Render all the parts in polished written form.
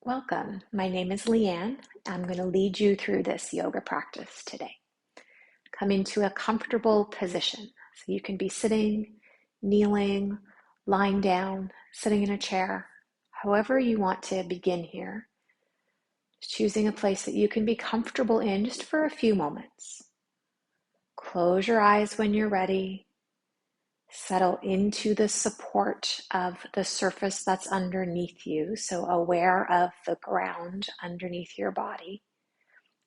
Welcome. My name is Leanne. I'm going to lead you through this yoga practice today. Come into a comfortable position. So you can be sitting, kneeling, lying down, sitting in a chair, however you want to begin here. Just choosing a place that you can be comfortable in just for a few moments. Close your eyes when you're ready. Settle into the support of the surface that's underneath you, so aware of the ground underneath your body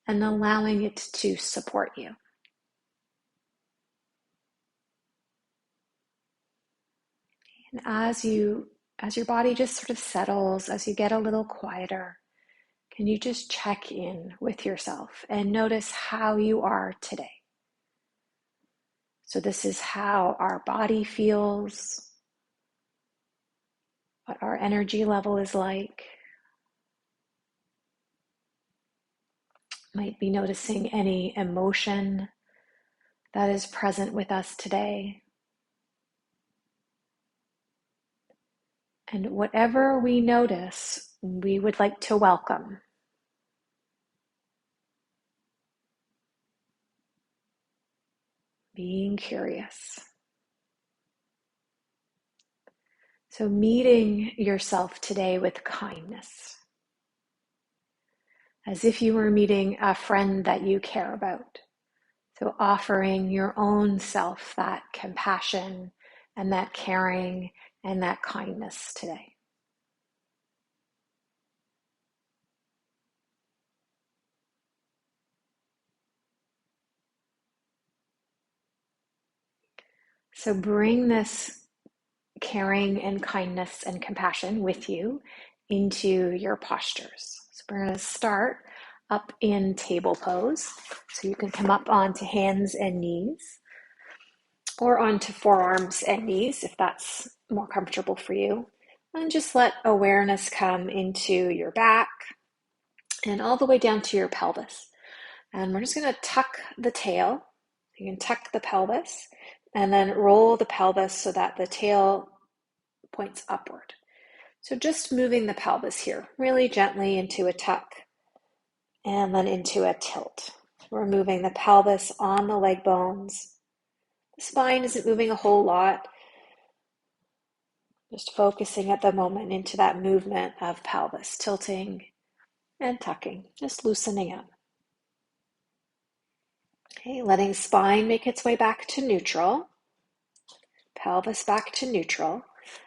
and allowing it to support you. And as your body just sort of settles, as you get a little quieter, can you just check in with yourself and notice how you are today? So this is how our body feels, what our energy level is like. Might be noticing any emotion that is present with us today. And whatever we notice, we would like to welcome. Being curious. So meeting yourself today with kindness, as if you were meeting a friend that you care about. So offering your own self that compassion and that caring and that kindness today. So bring this caring and kindness and compassion with you into your postures. So we're going to start up in table pose. So you can come up onto hands and knees or onto forearms and knees if that's more comfortable for you. And just let awareness come into your back and all the way down to your pelvis. And we're just going to tuck the tail. You can tuck the pelvis and then roll the pelvis so that the tail points upward. So just moving the pelvis here really gently into a tuck and then into a tilt. We're moving the pelvis on the leg bones. The spine isn't moving a whole lot. Just focusing at the moment into that movement of pelvis, tilting and tucking, just loosening up. Okay, letting spine make its way back to neutral. Pelvis back to neutral.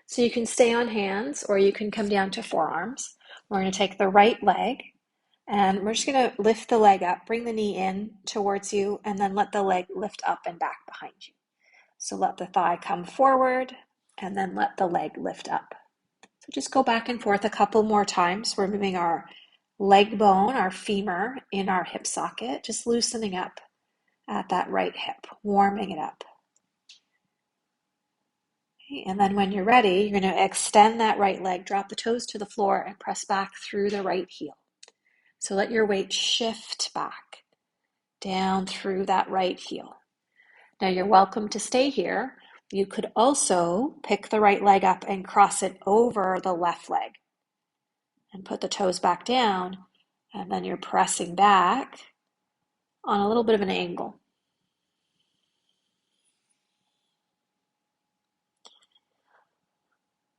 So you can stay on hands or you can come down to forearms. We're going to take the right leg and we're just going to lift the leg up, bring the knee in towards you, and then let the leg lift up and back behind you. So let the thigh come forward and then let the leg lift up. So just go back and forth a couple more times. We're moving our leg bone, our femur, in our hip socket, just loosening up at that right hip, warming it up. Okay, and then when you're ready, you're going to extend that right leg, drop the toes to the floor, and press back through the right heel. So let your weight shift back down through that right heel. Now you're welcome to stay here. You could also pick the right leg up and cross it over the left leg and put the toes back down, and then you're pressing back on a little bit of an angle.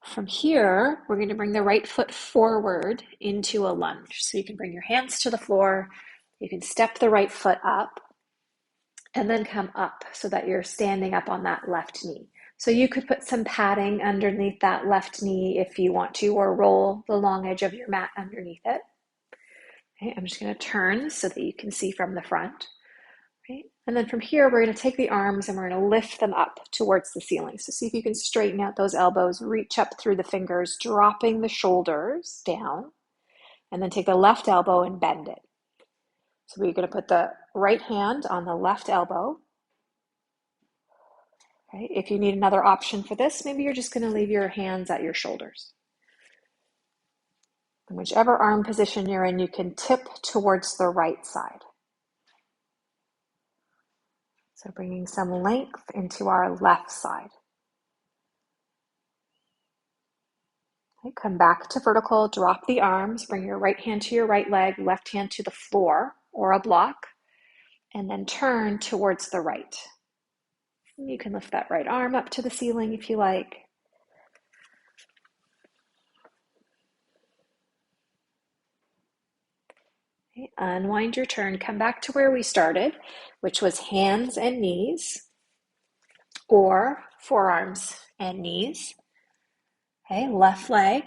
From here, we're going to bring the right foot forward into a lunge. So you can bring your hands to the floor, you can step the right foot up, and then come up so that you're standing up on that left knee. So you could put some padding underneath that left knee if you want to, or roll the long edge of your mat underneath it. Okay, I'm just going to turn so that you can see from the front. Right? And then from here, we're going to take the arms and we're going to lift them up towards the ceiling. So see if you can straighten out those elbows, reach up through the fingers, dropping the shoulders down, and then take the left elbow and bend it. So we're going to put the right hand on the left elbow. Right? If you need another option for this, maybe you're just going to leave your hands at your shoulders. And whichever arm position you're in, you can tip towards the right side. So bringing some length into our left side. Okay, come back to vertical, drop the arms, bring your right hand to your right leg, left hand to the floor or a block, and then turn towards the right. You can lift that right arm up to the ceiling if you like. Okay, unwind your turn, come back to where we started, which was hands and knees, or forearms and knees. Okay, left leg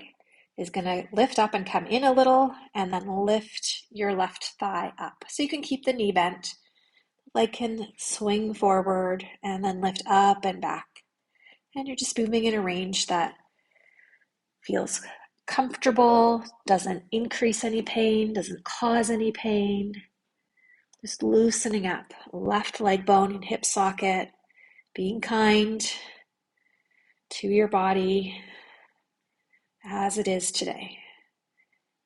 is going to lift up and come in a little, and then lift your left thigh up. So you can keep the knee bent. Leg can swing forward and then lift up and back. And you're just moving in a range that feels comfortable, doesn't increase any pain, doesn't cause any pain. Just loosening up. Left leg bone and hip socket. Being kind to your body as it is today.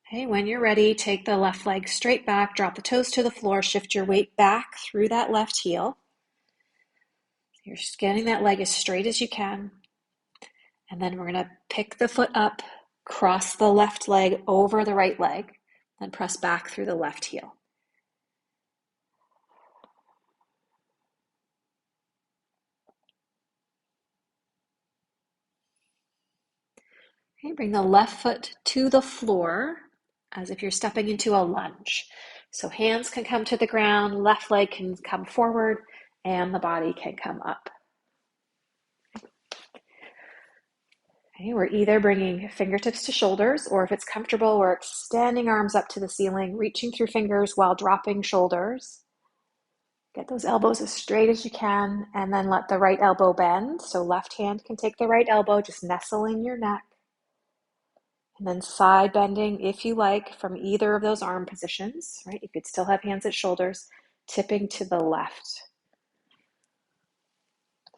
Okay, when you're ready, take the left leg straight back, drop the toes to the floor, shift your weight back through that left heel. You're just getting that leg as straight as you can. And then we're going to pick the foot up, cross the left leg over the right leg, then press back through the left heel. Okay, bring the left foot to the floor as if you're stepping into a lunge. So hands can come to the ground, left leg can come forward, and the body can come up. Okay, we're either bringing fingertips to shoulders, or if it's comfortable, we're extending arms up to the ceiling, reaching through fingers while dropping shoulders. Get those elbows as straight as you can, and then let the right elbow bend. So left hand can take the right elbow, just nestle in your neck. And then side bending, if you like, from either of those arm positions, right? You could still have hands at shoulders, tipping to the left.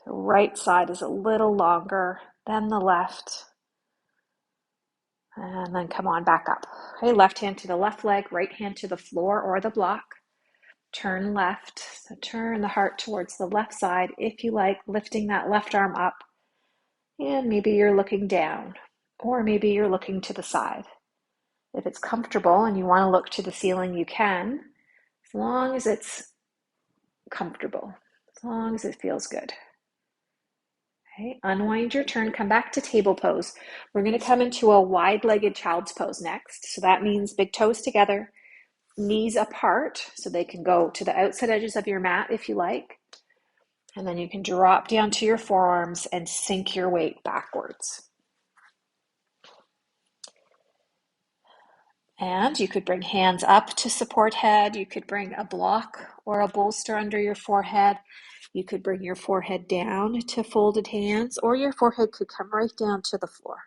The right side is a little longer than the left. And then come on back up. Okay, left hand to the left leg, right hand to the floor or the block. Turn left. So turn the heart towards the left side if you like, lifting that left arm up. And maybe you're looking down, or maybe you're looking to the side. If it's comfortable and you want to look to the ceiling, you can, as long as it's comfortable, as long as it feels good. Okay, unwind your turn, come back to table pose. We're going to come into a wide-legged child's pose next. So that means big toes together, knees apart, so they can go to the outside edges of your mat if you like. And then you can drop down to your forearms and sink your weight backwards. And you could bring hands up to support head. You could bring a block or a bolster under your forehead. You could bring your forehead down to folded hands, or your forehead could come right down to the floor.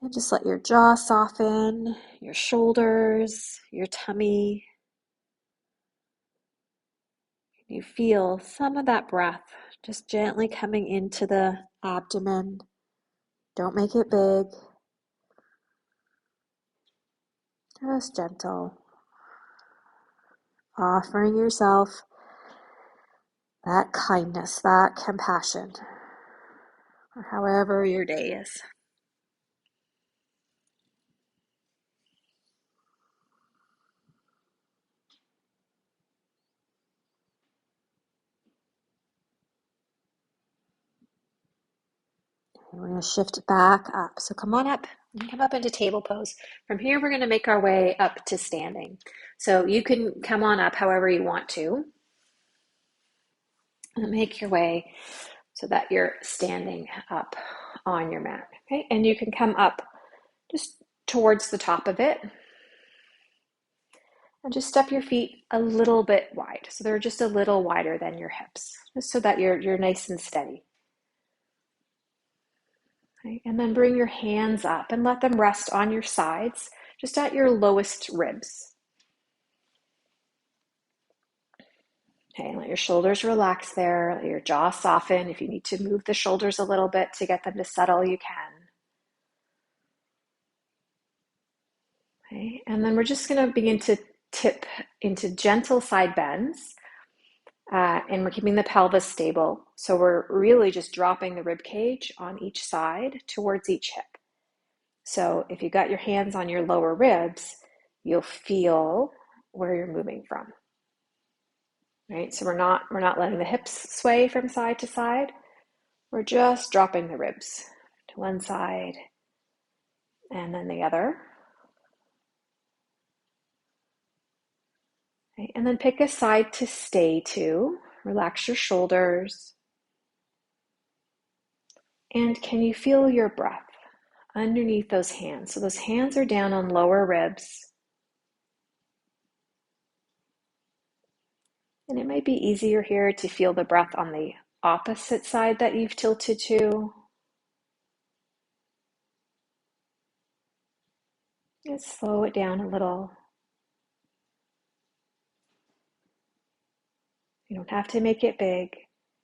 And just let your jaw soften, your shoulders, your tummy. You feel some of that breath just gently coming into the abdomen. Don't make it big. Just gentle. Offering yourself that kindness, that compassion, or however your day is. And we're going to shift back up. So come on up and come up into table pose. From here, we're going to make our way up to standing. So you can come on up however you want to. And make your way so that you're standing up on your mat. Okay, and you can come up just towards the top of it. And just step your feet a little bit wide. So they're just a little wider than your hips, just so that you're nice and steady. Okay, and then bring your hands up and let them rest on your sides, just at your lowest ribs. Okay, and let your shoulders relax there, let your jaw soften. If you need to move the shoulders a little bit to get them to settle, you can. Okay, and then we're just going to begin to tip into gentle side bends. And we're keeping the pelvis stable. So we're really just dropping the rib cage on each side towards each hip. So if you got your hands on your lower ribs, you'll feel where you're moving from. Right? So we're not letting the hips sway from side to side. We're just dropping the ribs to one side and then the other. Okay? And then pick a side to stay to. Relax your shoulders. And can you feel your breath underneath those hands? So those hands are down on lower ribs. And it might be easier here to feel the breath on the opposite side that you've tilted to. Just slow it down a little. You don't have to make it big.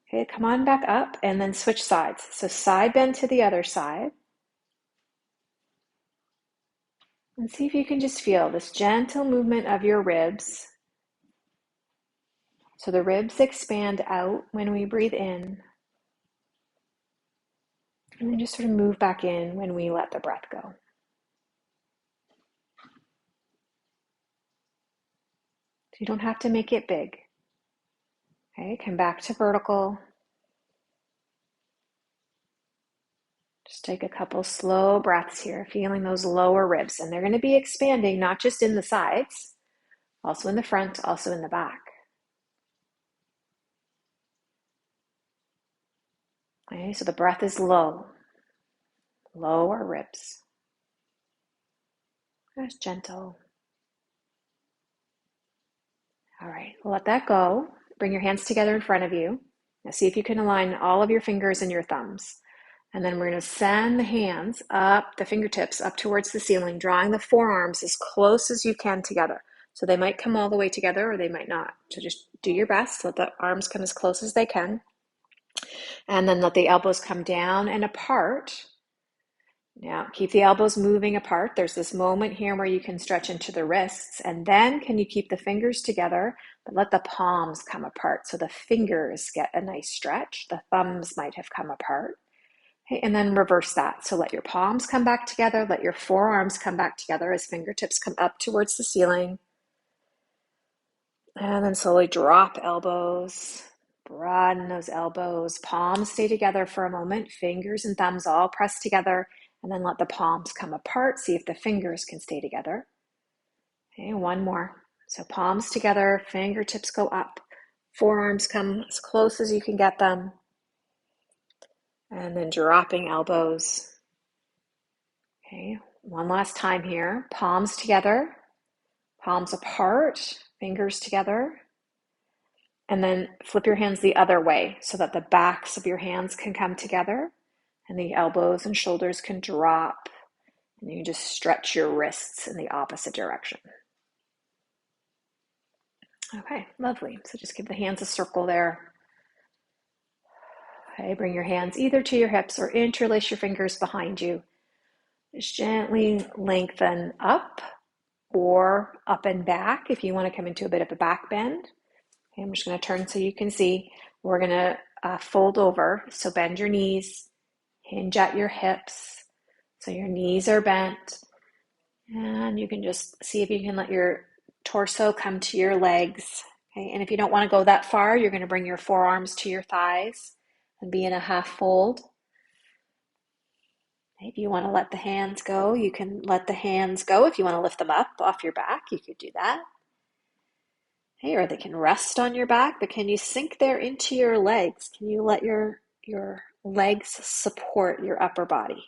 Okay, come on back up and then switch sides. So side bend to the other side. And see if you can just feel this gentle movement of your ribs. So the ribs expand out when we breathe in. And then just sort of move back in when we let the breath go. So you don't have to make it big. Okay, come back to vertical. Just take a couple slow breaths here, feeling those lower ribs. And they're going to be expanding, not just in the sides, also in the front, also in the back. Okay, so the breath is low. Lower ribs. Just gentle. All right, let that go. Bring your hands together in front of you. Now see if you can align all of your fingers and your thumbs. And then we're going to send the hands up, the fingertips up towards the ceiling, drawing the forearms as close as you can together. So they might come all the way together or they might not. So just do your best. Let the arms come as close as they can. And then let the elbows come down and apart. Now, keep the elbows moving apart. There's this moment here where you can stretch into the wrists, and then can you keep the fingers together, but let the palms come apart so the fingers get a nice stretch. The thumbs might have come apart. Okay, and then reverse that. So let your palms come back together, let your forearms come back together as fingertips come up towards the ceiling. And then slowly drop elbows. Broaden those elbows. Palms stay together for a moment. Fingers and thumbs all press together. And then let the palms come apart. See if the fingers can stay together. Okay, one more. So palms together, fingertips go up. Forearms come as close as you can get them. And then dropping elbows. Okay, one last time here. Palms together, palms apart, fingers together. And then flip your hands the other way so that the backs of your hands can come together and the elbows and shoulders can drop. And you just stretch your wrists in the opposite direction. Okay, lovely. So just give the hands a circle there. Okay, bring your hands either to your hips or interlace your fingers behind you. Just gently lengthen up or up and back if you want to come into a bit of a back bend. Okay, I'm just going to turn so you can see. We're going to fold over. So bend your knees, hinge at your hips. So your knees are bent. And you can just see if you can let your torso come to your legs. Okay, and if you don't want to go that far, you're going to bring your forearms to your thighs and be in a half fold. If you want to let the hands go, you can let the hands go. If you want to lift them up off your back, you could do that. Okay, or they can rest on your back, but can you sink there into your legs? Can you let your legs support your upper body?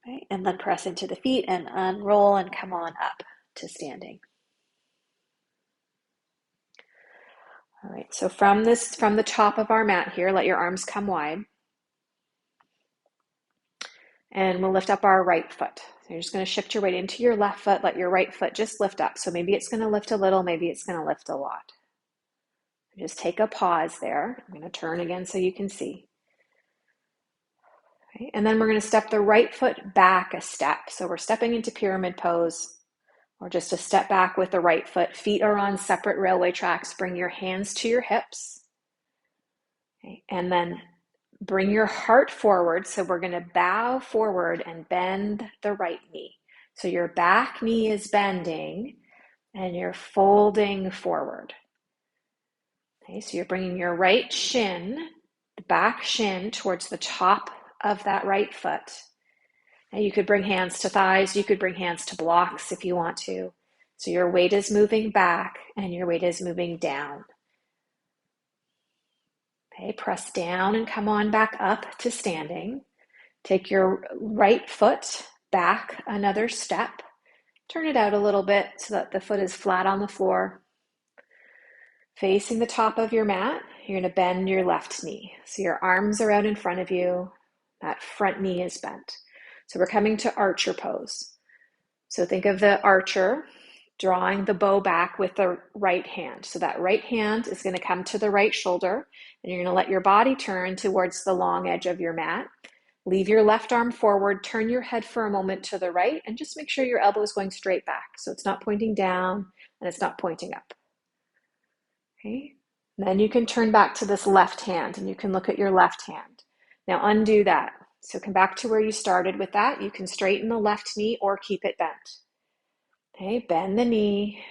Okay, and then press into the feet and unroll and come on up to standing. All right, so from the top of our mat here, let your arms come wide. And we'll lift up our right foot. So you're just going to shift your weight into your left foot. Let your right foot just lift up. So maybe it's going to lift a little, maybe it's going to lift a lot. Just take a pause there. I'm going to turn again so you can see. Okay, and then we're going to step the right foot back a step. So we're stepping into pyramid pose. or just a step back with the right foot. Feet are on separate railway tracks. Bring your hands to your hips. Okay. And then bring your heart forward. So we're going to bow forward and bend the right knee. So your back knee is bending and you're folding forward. Okay, so you're bringing your right shin, the back shin, towards the top of that right foot. And you could bring hands to thighs. You could bring hands to blocks if you want to. So your weight is moving back and your weight is moving down. Okay, press down and come on back up to standing. Take your right foot back another step. Turn it out a little bit so that the foot is flat on the floor. Facing the top of your mat, you're going to bend your left knee. So your arms are out in front of you. That front knee is bent. So we're coming to archer pose. So think of the archer drawing the bow back with the right hand. So that right hand is going to come to the right shoulder, and you're going to let your body turn towards the long edge of your mat. Leave your left arm forward, turn your head for a moment to the right, and just make sure your elbow is going straight back. So it's not pointing down and it's not pointing up. Okay. Then you can turn back to this left hand and you can look at your left hand. Now undo that. So come back to where you started with that. You can straighten the left knee or keep it bent. Okay, bend the knee,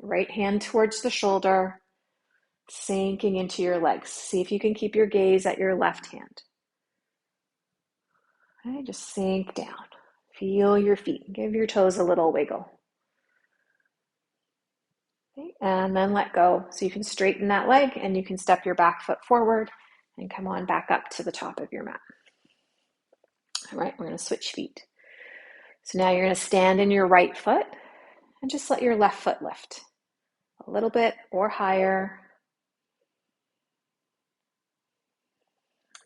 right hand towards the shoulder, sinking into your legs. See if you can keep your gaze at your left hand. Okay, just sink down. Feel your feet. Give your toes a little wiggle. Okay, and then let go. So you can straighten that leg and you can step your back foot forward and come on back up to the top of your mat. All right, we're going to switch feet. So now you're going to stand in your right foot and just let your left foot lift a little bit or higher.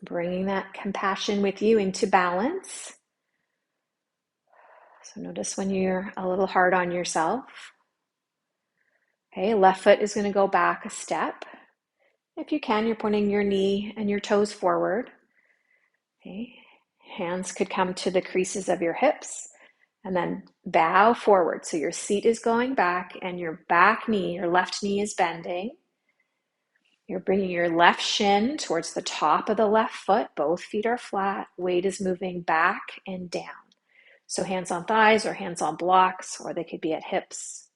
Bringing that compassion with you into balance. So notice when you're a little hard on yourself. Okay, left foot is going to go back a step. If you can, you're pointing your knee and your toes forward. Okay, hands could come to the creases of your hips and then bow forward. So your seat is going back and your back knee, your left knee is bending. You're bringing your left shin towards the top of the left foot. Both feet are flat. Weight is moving back and down. So hands on thighs or hands on blocks, or they could be at hips.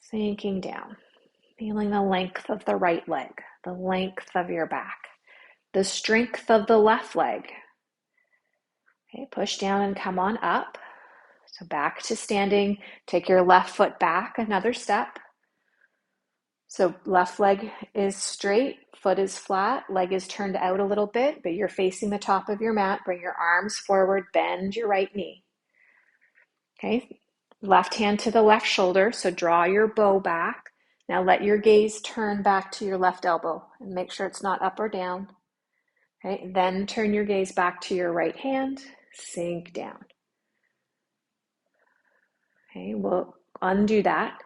Sinking down. Feeling the length of the right leg, the length of your back, the strength of the left leg. Okay, push down and come on up. So back to standing. Take your left foot back another step. So left leg is straight, foot is flat, leg is turned out a little bit, but you're facing the top of your mat. Bring your arms forward, bend your right knee. Okay, left hand to the left shoulder, so draw your bow back. Now let your gaze turn back to your left elbow and make sure it's not up or down. Okay, then turn your gaze back to your right hand, sink down. Okay, we'll undo that.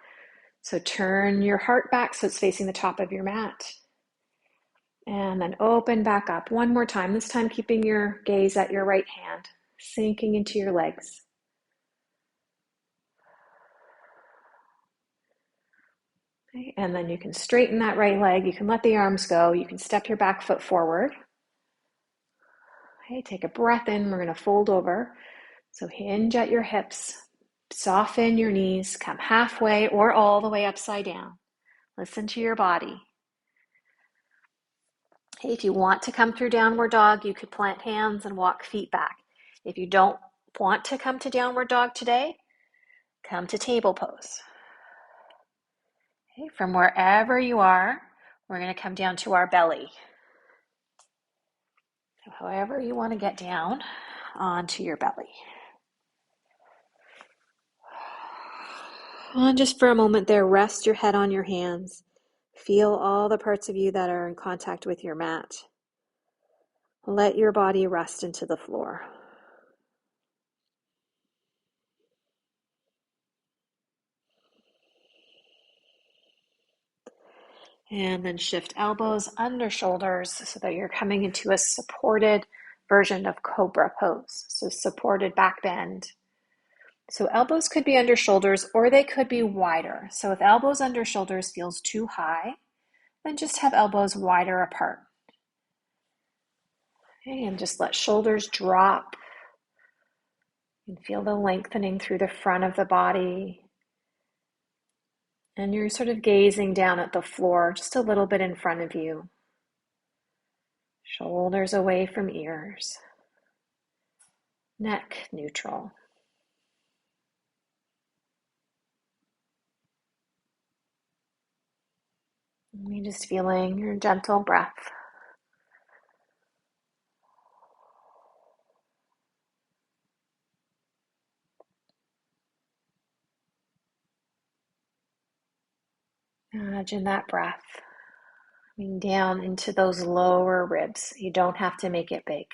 So turn your heart back so it's facing the top of your mat. And then open back up one more time, this time keeping your gaze at your right hand, sinking into your legs. Okay, and then you can straighten that right leg. You can let the arms go. You can step your back foot forward. Okay, take a breath in. We're going to fold over. So hinge at your hips. Soften your knees. Come halfway or all the way upside down. Listen to your body. Okay, if you want to come through downward dog, you could plant hands and walk feet back. If you don't want to come to downward dog today, come to table pose. Okay, from wherever you are, we're going to come down to our belly. So however you want to get down onto your belly. And just for a moment there, rest your head on your hands. Feel all the parts of you that are in contact with your mat. Let your body rest into the floor. And then shift elbows under shoulders so that you're coming into a supported version of cobra pose. So supported back bend. So elbows could be under shoulders or they could be wider. So if elbows under shoulders feels too high, then just have elbows wider apart. Okay, and just let shoulders drop and feel the lengthening through the front of the body. And you're sort of gazing down at the floor just a little bit in front of you. Shoulders away from ears. Neck neutral. And you're just feeling your gentle breath. Imagine that breath coming down into those lower ribs. You don't have to make it big.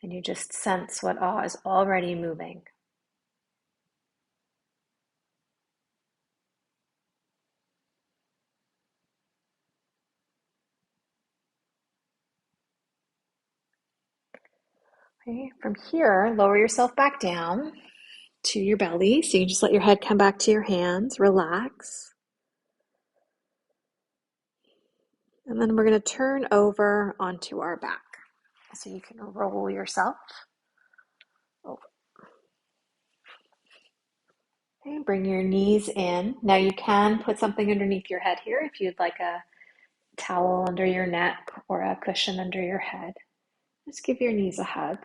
And you just sense what is already moving. Okay, from here, lower yourself back down to your belly. So you can just let your head come back to your hands, relax. And then we're going to turn over onto our back. So you can roll yourself over. Okay, bring your knees in. Now you can put something underneath your head here if you'd like a towel under your neck or a cushion under your head. Just give your knees a hug.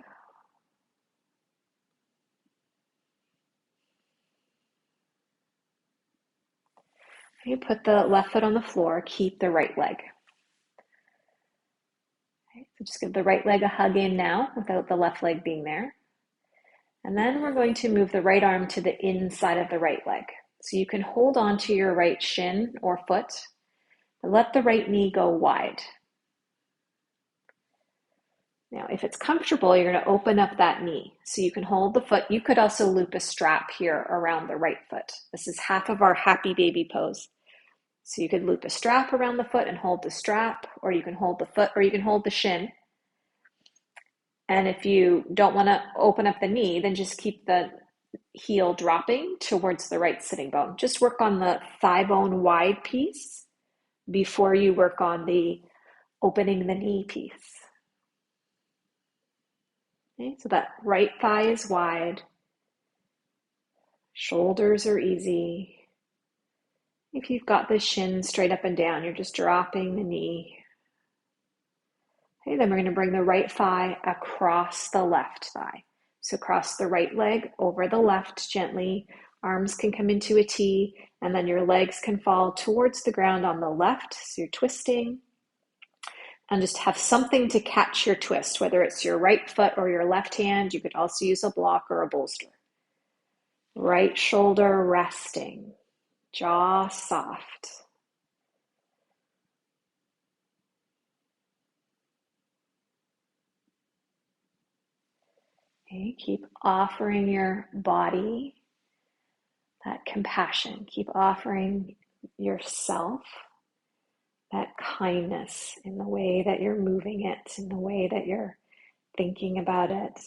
Okay, put the left foot on the floor, keep the right leg. Okay, so just give the right leg a hug in now without the left leg being there. And then we're going to move the right arm to the inside of the right leg. So you can hold on to your right shin or foot, and let the right knee go wide. Now, if it's comfortable, you're going to open up that knee. So you can hold the foot. You could also loop a strap here around the right foot. This is half of our happy baby pose. So you could loop a strap around the foot and hold the strap, or you can hold the foot, or you can hold the shin. And if you don't want to open up the knee, then just keep the heel dropping towards the right sitting bone. Just work on the thigh bone wide piece before you work on the opening the knee piece. Okay, so that right thigh is wide, shoulders are easy. If you've got the shin straight up and down, you're just dropping the knee. Okay, then we're going to bring the right thigh across the left thigh. So cross the right leg over the left gently. Arms can come into a T, and then your legs can fall towards the ground on the left. So you're twisting. And just have something to catch your twist, whether it's your right foot or your left hand. You could also use a block or a bolster. Right shoulder resting, jaw soft. Okay, keep offering your body that compassion. Keep offering yourself that kindness in the way that you're moving it, in the way that you're thinking about it.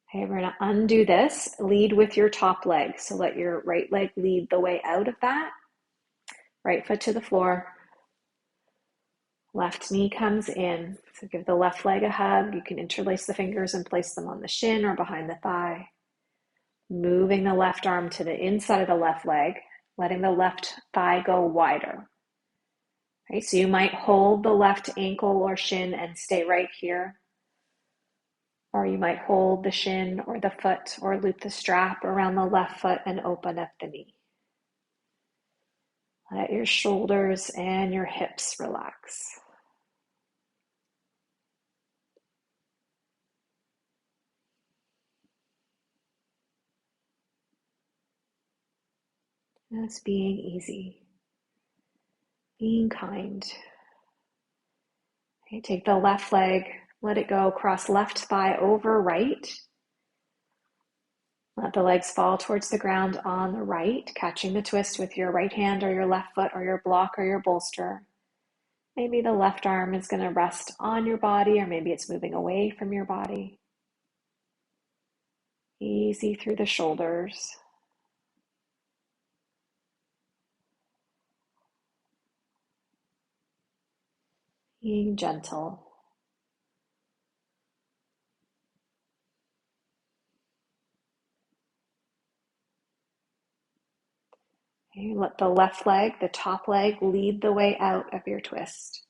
Okay, we're going to undo this. Lead with your top leg. So let your right leg lead the way out of that. Right foot to the floor. Left knee comes in. So give the left leg a hug. You can interlace the fingers and place them on the shin or behind the thigh. Moving the left arm to the inside of the left leg, letting the left thigh go wider. Right, so you might hold the left ankle or shin and stay right here. Or you might hold the shin or the foot or loop the strap around the left foot and open up the knee. Let your shoulders and your hips relax. Just being easy, being kind. Okay, take the left leg, let it go, cross left thigh over right. Let the legs fall towards the ground on the right, catching the twist with your right hand or your left foot or your block or your bolster. Maybe the left arm is going to rest on your body, or maybe it's moving away from your body. Easy through the shoulders. Being gentle. Okay, let the left leg, the top leg, lead the way out of your twist.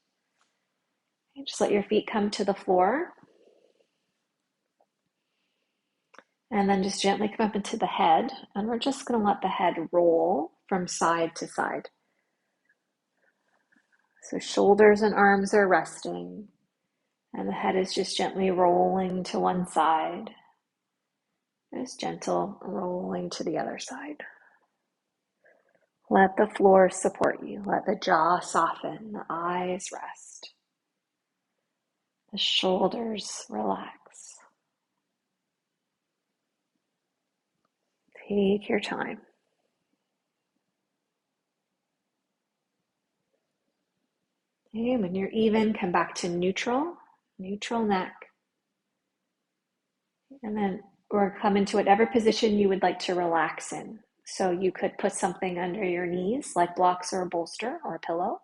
Okay, just let your feet come to the floor. And then just gently come up into the head. And we're just going to let the head roll from side to side. So shoulders and arms are resting. And the head is just gently rolling to one side. Just gentle rolling to the other side. Let the floor support you. Let the jaw soften, the eyes rest. The shoulders relax. Take your time. Okay, when you're even, come back to neutral neck. And then or come into whatever position you would like to relax in. So you could put something under your knees, like blocks or a bolster or a pillow.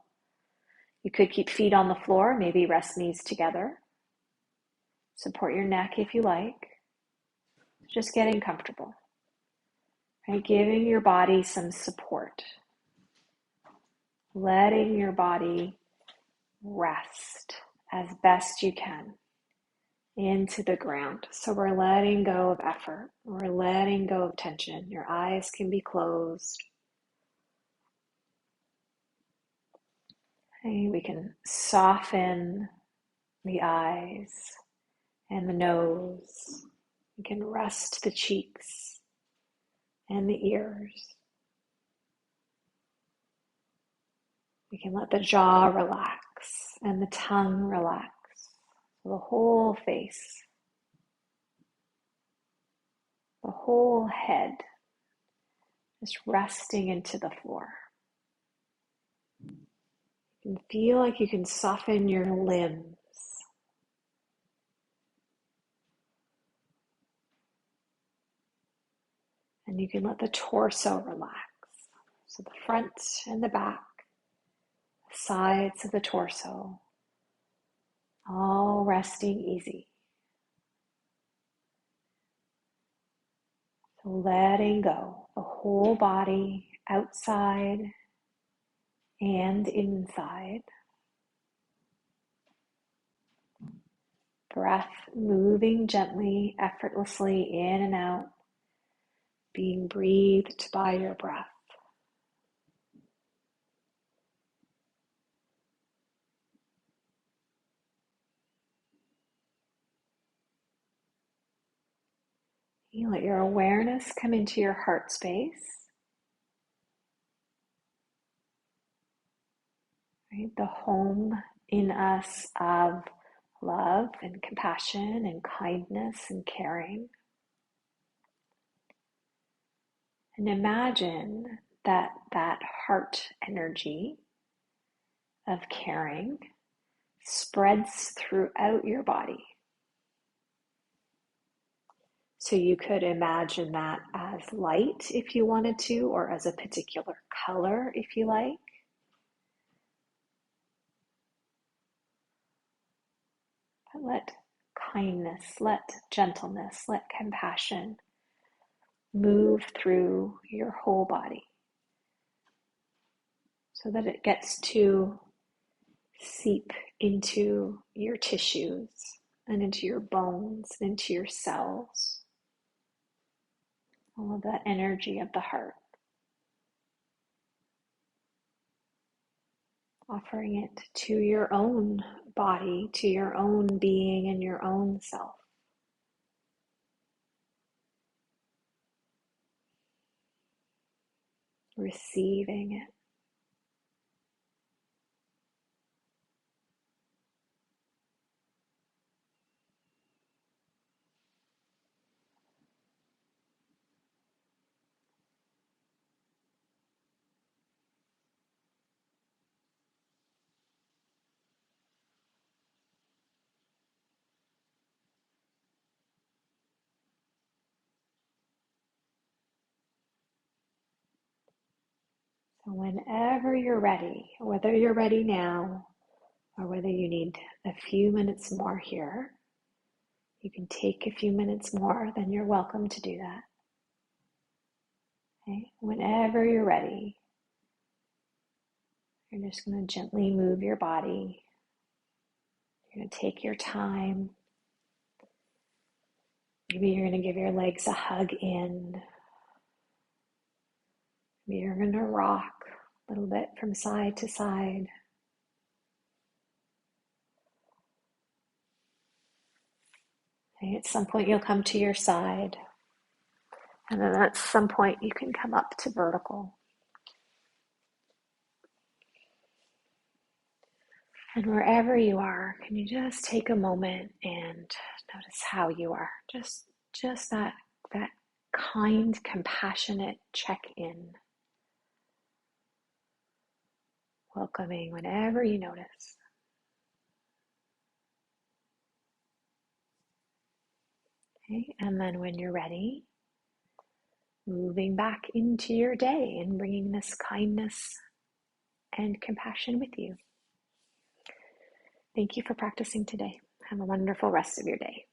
You could keep feet on the floor, maybe rest knees together. Support your neck if you like. Just getting comfortable. Right? Giving your body some support. Letting your body rest as best you can into the ground. So we're letting go of effort. We're letting go of tension. Your eyes can be closed. Okay, we can soften the eyes and the nose. We can rest the cheeks and the ears. We can let the jaw relax and the tongue relax. The whole face, the whole head, just resting into the floor. You can feel like you can soften your limbs. And you can let the torso relax. So the front and the back, the sides of the torso, all resting easy. So letting go, the whole body outside and inside. Breath moving gently, effortlessly in and out, being breathed by your breath. You let your awareness come into your heart space. Right? The home in us of love and compassion and kindness and caring. And imagine that heart energy of caring spreads throughout your body. So you could imagine that as light if you wanted to, or as a particular color if you like. But let kindness, let gentleness, let compassion move through your whole body so that it gets to seep into your tissues and into your bones, and into your cells. All of that energy of the heart. Offering it to your own body, to your own being and your own self. Receiving it. So whenever you're ready, whether you're ready now or whether you need a few minutes more here, you can take a few minutes more, then you're welcome to do that. Okay? Whenever you're ready, you're just going to gently move your body. You're going to take your time. Maybe you're going to give your legs a hug in. Maybe you're going to rock a little bit from side to side. Okay, at some point you'll come to your side. And then at some point you can come up to vertical. And wherever you are, can you just take a moment and notice how you are? Just that kind, compassionate check-in. Welcoming whenever you notice. Okay, and then when you're ready, moving back into your day and bringing this kindness and compassion with you. Thank you for practicing today. Have a wonderful rest of your day.